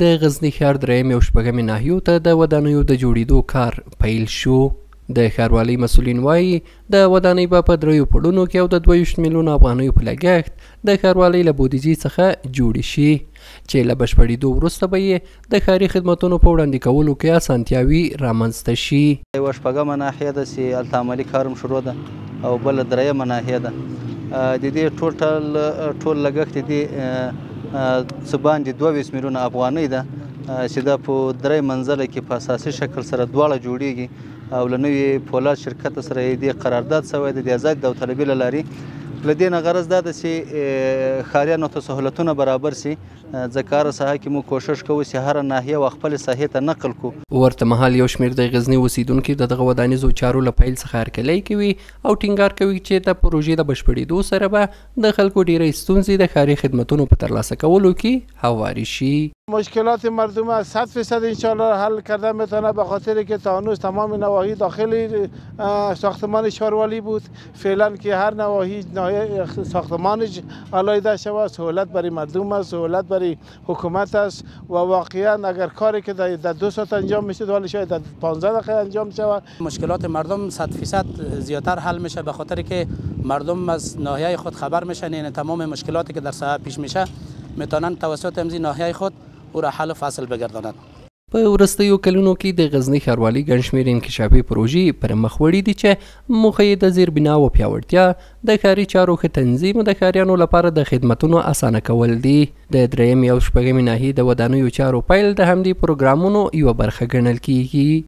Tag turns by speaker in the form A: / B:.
A: د غزني ښار درېیم او شپږمې ناحیو ته د ودانیو د جوړېدو کار پیل شو. د ښاروالۍ مسؤلین وایي د ودانۍ به په 3 پوړونو کې او د 22 میلیونه افغانیو په لګښت د ښاروالۍ له بودیجې څخه جوړې شي چې له بشپړېدو وروسته به یې د ښاري خدمتونو په وړاندې کولو کې اسانتیاوي رامنځته شي.
B: یوه شپږمه ناحیه ده چې هلته عملي کار هم شروع ده او بله درېیمه ناحیه ده. د دې ټول لګښت دې څه باندې 22 میلیونه افغانۍ ده چې دا په 3 منزله کې په اساسي شکل سره دواړه جوړیږي او له نوي پولاد شرکت سره یې دې قرارداد شوی دی د آزاد داوطلبي له لارې. له دې نه غرض دا ده چې ښاریانو ته سهولتونه برابر سي ځکه هره ساحه کې موږ کوشش کوو چې هره ناحیه او خپلې ساحې ته نقل کړو.
A: ورته مهال یو شمېر د غزني اوسیدونکي د دغه ودانیزو چارو له پیل څخه هرکلی کوي او ټینګار کوي چې د پروژې د بشپړېدو سره به د خلکو ډېرې ستونزې د ښاري خدمتونو په ترلاسه کولو کې هواري شي.
C: مشکلات مردم 100% انشاءالله حل کرده میتونه به خاطر که تا هنوز تمام نواحی داخل ساختمان ښاروالي بود. فعلا که هر نواحی ساختمانش علایده شود سهولت برای مردم است، سهولت برای حکومت است و واقعا اگر کاری که در 2 ساعت انجام میشه ولی شاید در 15 دقیقه انجام شود.
D: مشکلات مردم 100% زیادتر حل میشه به خاطر که مردم از ناحیه خود خبر میشن. یعنی تمام مشکلاتی که در ساحه پیش میشه میتونن توسط امضی ناحیه خود او را حل و فصل بگرداند.
A: په وروستیو کلونو کې د غزني ښاروالۍ ګڼ شمېر انکشافي پروژې پر مخ وړي دي چې موخه یې د زیربنا او پیاوړتیا د ښاري چارو ښه تنظیم د ښاریانو لپاره د خدمتونو اسانه کول دي. د درېیمې او شپږمې ناحیې د ودانیو چارو پیل د همدې پروګرامونو یوه برخه ګڼل کیږي.